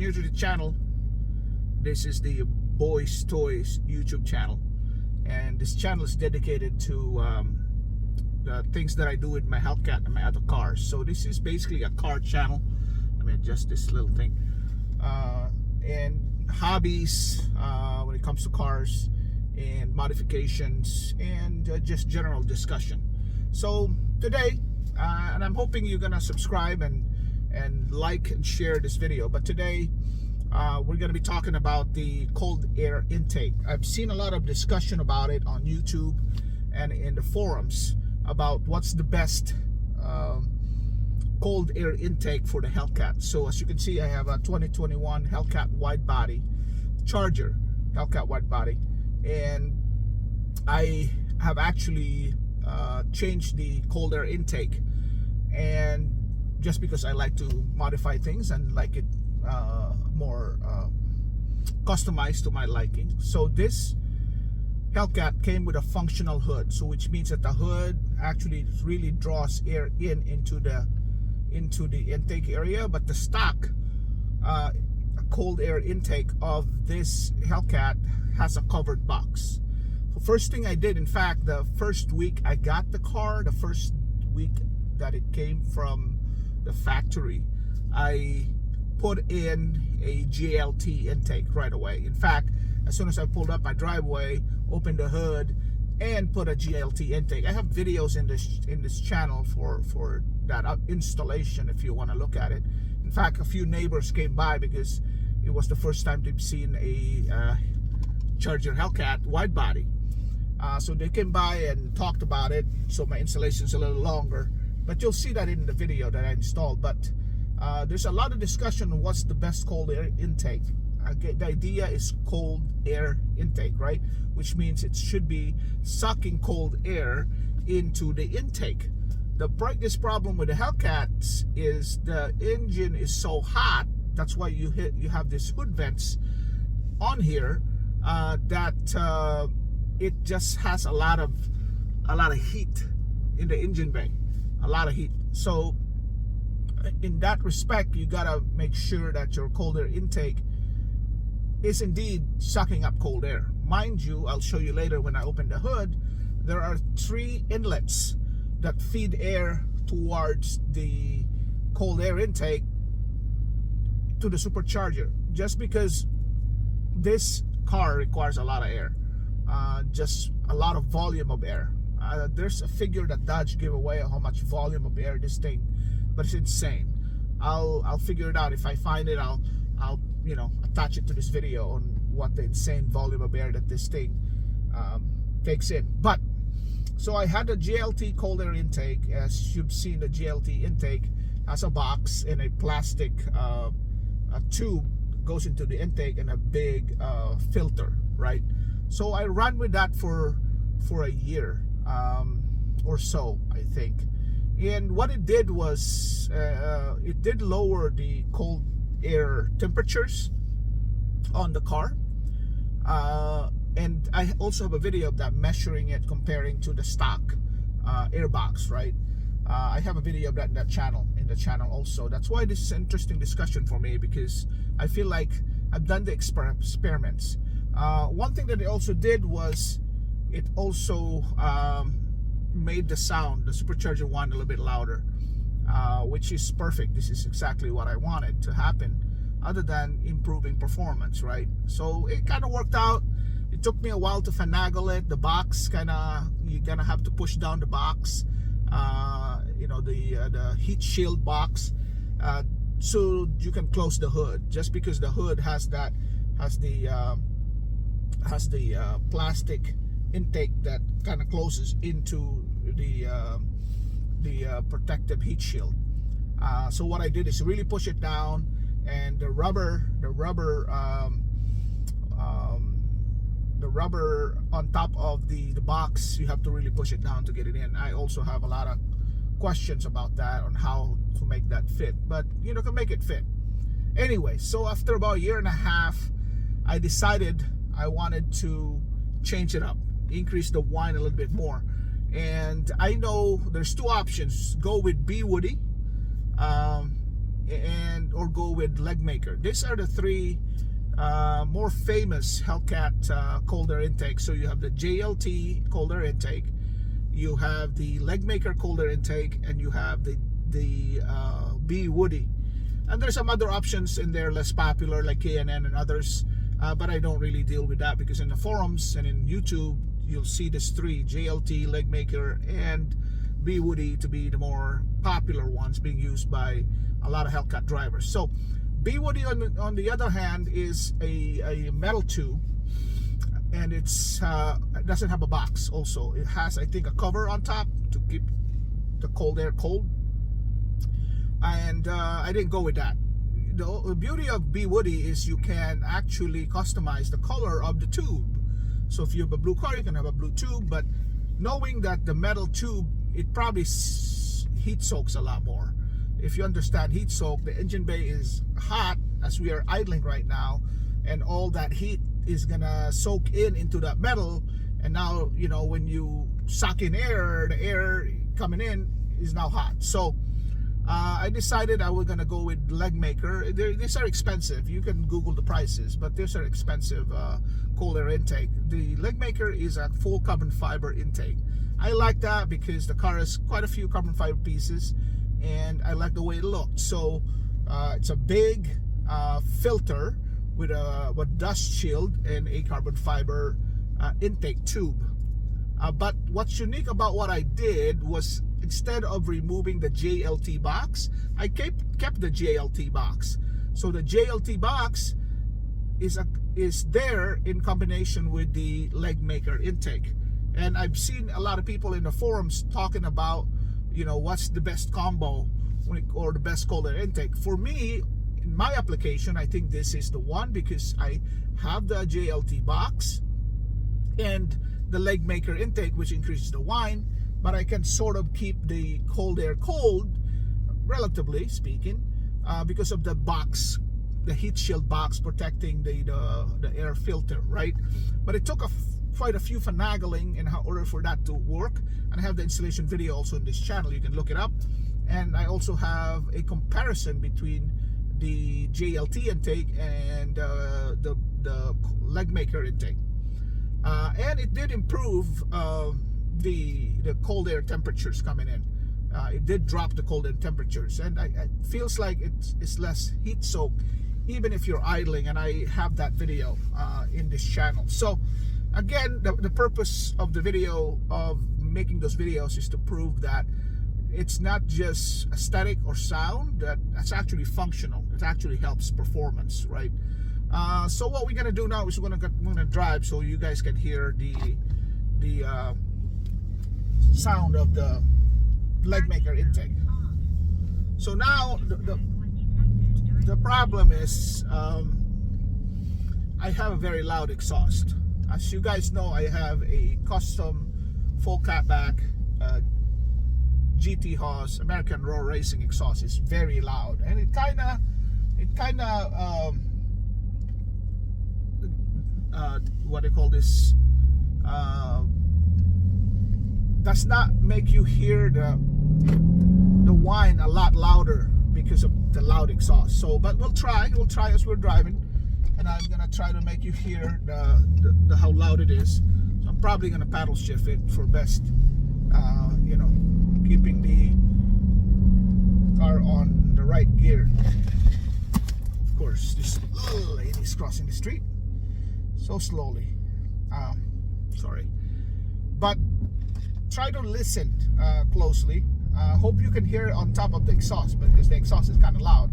new to the channel, this is the Boys Toys YouTube channel, and this channel is dedicated to the things that I do with my Hellcat and my other cars. So this is basically a car channel. Let me adjust this little thing. And hobbies when it comes to cars and modifications and just general discussion. So today, and I'm hoping you're gonna subscribe and like and share this video, but today we're going to be talking about the cold air intake. I've seen a lot of discussion about it on YouTube and in the forums about what's the best cold air intake for the Hellcat. So as you can see, I have a 2021 Hellcat wide body Charger Hellcat wide body, and I have actually changed the cold air intake, and just because I like to modify things and like it more customized to my liking. So this Hellcat came with a functional hood, so which means that the hood actually really draws air into the intake area, but the stock cold air intake of this Hellcat has a covered box. So first thing I did, in fact, the first week I got the car, the first week that it came from the factory, I put in a JLT intake right away. In fact, as soon as I pulled up my driveway, opened the hood and put a JLT intake. I have videos in this channel for that installation if you want to look at it. In fact, a few neighbors came by because it was the first time they've seen a Charger Hellcat wide body. So they came by and talked about it, so my installation's a little longer, but you'll see that in the video that I installed. But there's a lot of discussion on what's the best cold air intake. The idea is cold air intake, right? Which means it should be sucking cold air into the intake. The biggest problem with the Hellcats is the engine is so hot. That's why you have these hood vents on here that it just has a lot of heat in the engine bay, a lot of heat. So in that respect, you gotta make sure that your cold air intake is indeed sucking up cold air. Mind you, I'll show you later when I open the hood, there are 3 inlets that feed air towards the cold air intake to the supercharger, just because this car requires a lot of air, just a lot of volume of air. There's a figure that Dodge gave away of how much volume of air this thing, but it's insane. I'll figure it out. If I find it, I'll you know, attach it to this video on what the insane volume of air that this thing takes in. But so I had a JLT cold air intake. As you've seen, the JLT intake has a box and a plastic a tube goes into the intake and a big filter, right? So I ran with that for a year or so, I think. And what it did was it did lower the cold air temperatures on the car, and I also have a video of that, measuring it, comparing to the stock air box, right? I have a video of that in the channel also. That's why this is an interesting discussion for me, because I feel like I've done the experiments. One thing that it also did was it also made the sound, the supercharger one, a little bit louder, which is perfect. This is exactly what I wanted to happen, other than improving performance, right? So it kind of worked out. It took me a while to finagle it. The box you're gonna have to push down the box, you know, the heat shield box, so you can close the hood, just because the hood has the plastic intake that kind of closes into the protective heat shield. So what I did is really push it down, and the rubber on top of the box, you have to really push it down to get it in. I also have a lot of questions about that, on how to make that fit, but you know, can make it fit. Anyway, so after about a year and a half, I decided I wanted to change it up, increase the whine a little bit more. And I know there's 2 options: go with Bwoody and or go with Legmaker. These are the three more famous Hellcat cold air intakes. So you have the JLT cold air intake, you have the Legmaker cold air intake, and you have the Bwoody. And there's some other options in there less popular like K&N and others, but I don't really deal with that, because in the forums and in YouTube you'll see these three, JLT, Legmaker, and Bwoody, to be the more popular ones being used by a lot of Hellcat drivers. So Bwoody on the other hand is a metal tube, and it doesn't have a box. Also, it has, I think, a cover on top to keep the cold air cold, and I didn't go with that. The beauty of Bwoody is you can actually customize the color of the tube. So if you have a blue car, you can have a blue tube, but knowing that the metal tube, it probably heat soaks a lot more. If you understand heat soak, the engine bay is hot as we are idling right now, and all that heat is gonna soak into that metal, and now, you know, when you suck in air, the air coming in is now hot. So I decided I was gonna go with Legmaker. These are expensive. You can Google the prices, but these are expensive cold air intake. The Legmaker is a full carbon fiber intake. I like that because the car has quite a few carbon fiber pieces, and I like the way it looked. So it's a big filter with a dust shield and a carbon fiber intake tube. But what's unique about what I did was, instead of removing the JLT box, I kept the JLT box. So the JLT box is there in combination with the Legmaker intake. And I've seen a lot of people in the forums talking about, you know, what's the best combo or the best cold air intake. For me, in my application, I think this is the one, because I have the JLT box and the Legmaker intake, which increases the whine, but I can sort of keep the cold air cold, relatively speaking, because of the box, the heat shield box protecting the air filter, right? But it took quite a few finagling in order for that to work, and I have the installation video also in this channel. You can look it up, and I also have a comparison between the JLT intake and the Legmaker intake, and it did improve the cold air temperatures coming in. It did drop the cold air temperatures, and it feels like it's less heat soak even if you're idling, and I have that video in this channel. So again, the purpose of the video, of making those videos, is to prove that it's not just aesthetic or sound, that's actually functional. It actually helps performance, right? So what we're gonna do now is we're gonna drive so you guys can hear the sound of the Legmaker intake. So now the problem is I have a very loud exhaust. As you guys know, I have a custom full catback GT Haas American Roar Racing exhaust. It's very loud, and it kind of what do you call this, does not make you hear the whine a lot louder because of the loud exhaust. So, but we'll try as we're driving, and I'm gonna try to make you hear the how loud it is. So I'm probably gonna paddle shift it for best, you know, keeping the car on the right gear. Of course, this little lady is crossing the street so slowly. Sorry, but try to listen closely. Hope you can hear it on top of the exhaust, because the exhaust is kind of loud.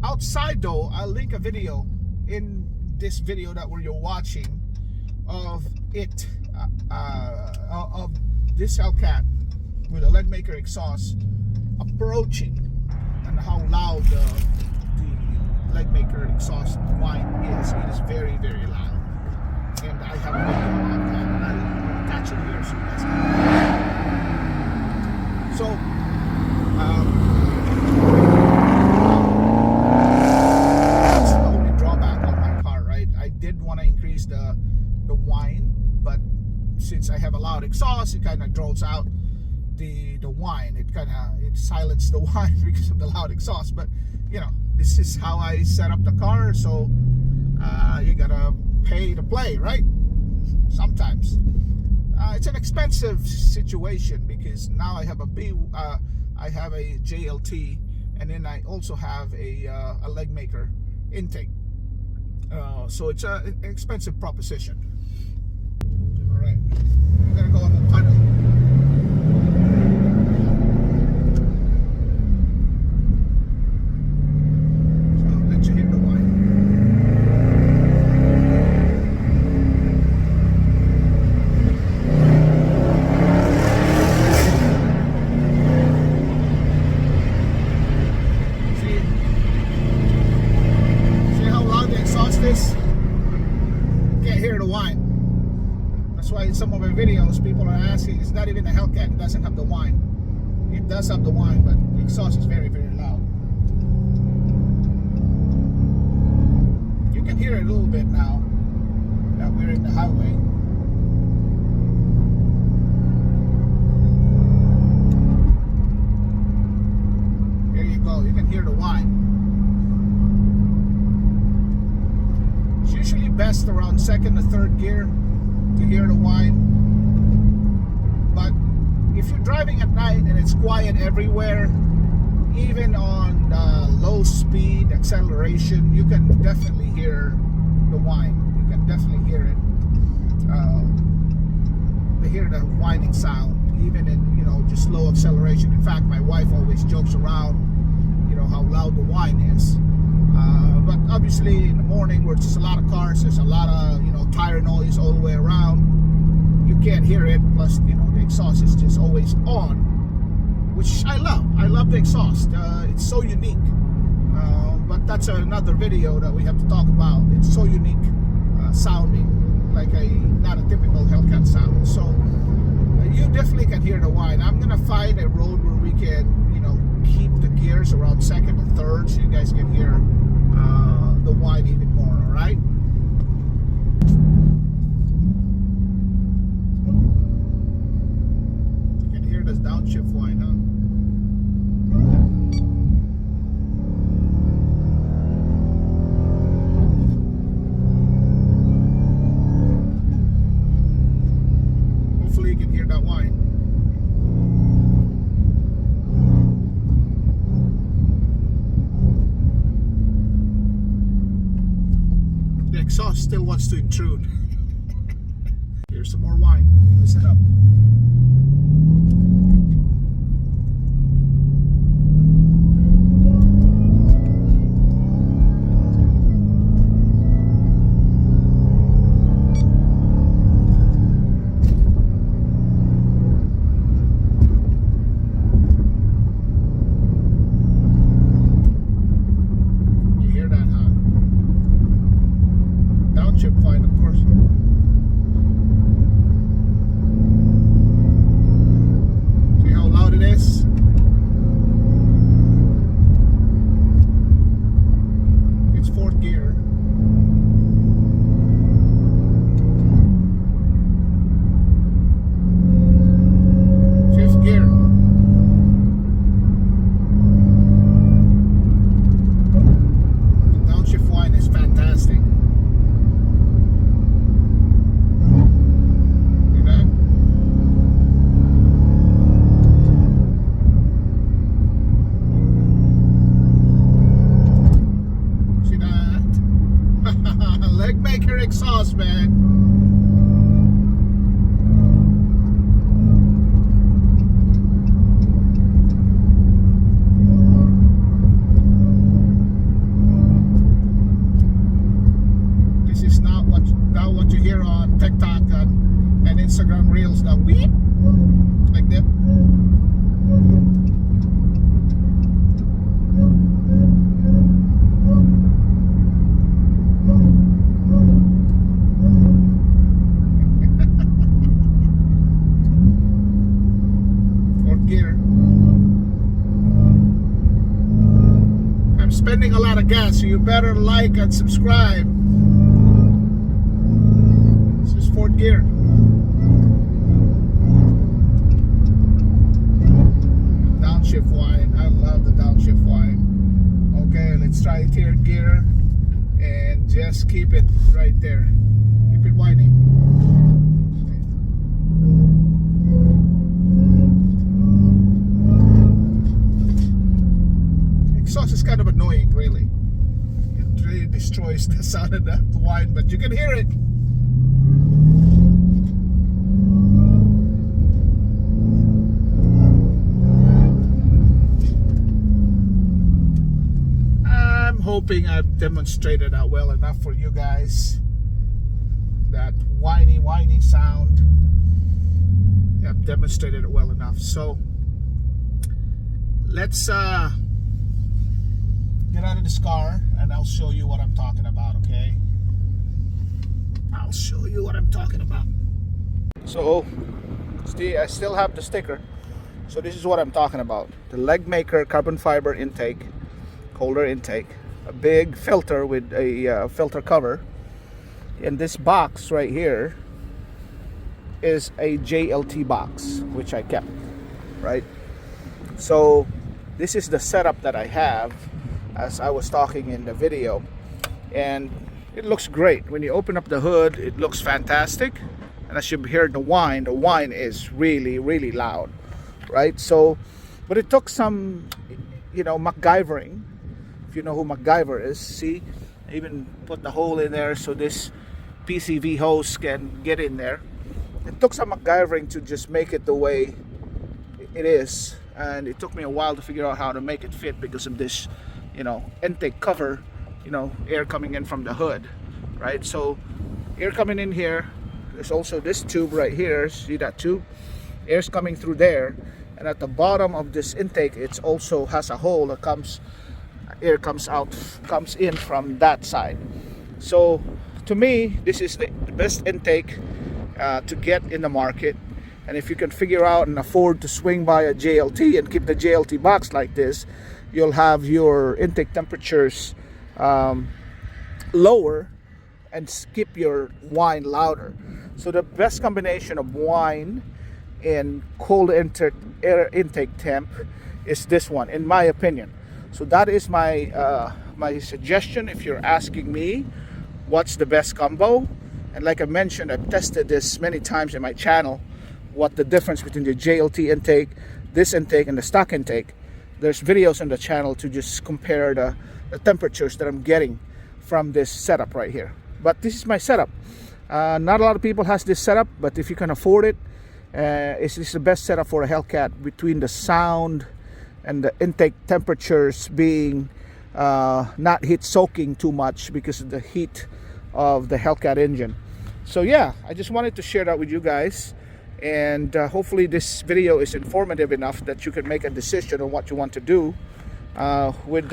Outside though, I'll link a video in this video that you're watching of it, of this Hellcat with a Legmaker exhaust approaching, and how loud the Legmaker exhaust whine is. It is very, very loud, and I have a video on that, and I'll attach it here so you guys can. So that's the only drawback of my car, right? I did want to increase the whine, but since I have a loud exhaust, it kind of draws out the whine. It silenced the whine because of the loud exhaust, but you know, this is how I set up the car. So you gotta pay to play, right? Sometimes it's an expensive situation because now I have I have a JLT, and then I also have a Legmaker intake. So it's an expensive proposition. All right, we're gonna go on the tunnel. Can't hear the whine. That's why in some of my videos people are asking, it's not even a Hellcat, it doesn't have the whine. It does have the whine, but the exhaust is very, very loud. You can hear it a little bit now that we're in the highway. There you go, you can hear the whine. Usually best around second or third gear to hear the whine. But if you're driving at night and it's quiet everywhere, even on low speed acceleration, you can definitely hear the whine. You can definitely hear it. To hear the whining sound, even in, you know, just low acceleration. In fact, my wife always jokes around, you know, how loud the whine is. But obviously in the morning where there's a lot of cars, there's a lot of, you know, tire noise all the way around, you can't hear it. Plus, you know, the exhaust is just always on, which I love. I love the exhaust. It's so unique. But that's another video that we have to talk about. It's so unique sounding, like not a typical Hellcat sound. So you definitely can hear the whine. I'm gonna find a road where we can, you know, keep the gears around second or third so you guys can hear the whine even more. All right, you can hear this downshift whine, huh? Hopefully you can hear that whine. The exhaust still wants to intrude. Here's some more whine. Listen up. You hear that, huh? Downshift whine, of course. See how loud it is? It's fourth gear. Fifth gear. The downshift whine is fantastic. Legmaker exhaust, man. This is not what you hear on TikTok and Instagram Reels. That weep like that. Gear. I'm spending a lot of gas, so you better like and subscribe. This is fourth gear. Downshift whine. I love the downshift whine. Okay. try third gear and just keep it right there. Keep it whining. Exhaust is kind of annoying, really. It really destroys the sound of the whine, but you can hear it. I'm hoping I've demonstrated that well enough for you guys. That whiny sound. I've demonstrated it well enough. So let's get out of this car and I'll show you what I'm talking about, okay? I'll show you what I'm talking about. So I still have the sticker. So this is what I'm talking about. The Legmaker carbon fiber intake, holder intake, a big filter with a filter cover. And this box right here is a JLT box, which I kept, right? So this is the setup that I have, as I was talking in the video, and it looks great. When you open up the hood, it looks fantastic, and as you hear the whine is really loud, right? So, but it took some, MacGyvering. If you know who MacGyver is, see, I even put the hole in there so this PCV hose can get in there. It took some MacGyvering to just make it the way it is, and it took me a while to figure out how to make it fit because of this intake cover, air coming in from the hood, right? So air coming in here. There's also this tube right here. See that tube? Air's coming through there, and at the bottom of this intake, it also has a hole that air comes in from that side. So to me, this is the best intake to get in the market. And if you can figure out and afford to swing by a JLT and keep the JLT box like this, you'll have your intake temperatures lower and keep your whine louder. So the best combination of whine and cold air intake temp is this one, in my opinion. So that is my my suggestion if you're asking me what's the best combo. And like I mentioned, I've tested this many times in my channel, what the difference between the JLT intake, this intake, and the stock intake. There's videos on the channel to just compare the temperatures that I'm getting from this setup right here. But this is my setup. Not a lot of people has this setup, but if you can afford it, it's the best setup for a Hellcat, between the sound and the intake temperatures being not heat soaking too much because of the heat of the Hellcat engine. So yeah, I just wanted to share that with you guys, and hopefully this video is informative enough that you can make a decision on what you want to do with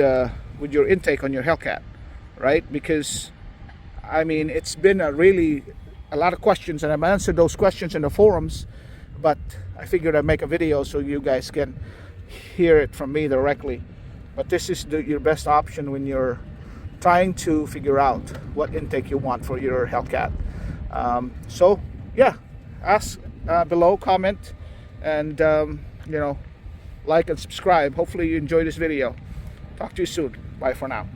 your intake on your Hellcat, right? Because I mean, it's been a lot of questions, and I've answered those questions in the forums, but I figured I'd make a video so you guys can hear it from me directly. But this is your best option when you're trying to figure out what intake you want for your Hellcat. So yeah, ask below, comment, and like and subscribe. Hopefully you enjoy this video. Talk to you soon. Bye for now.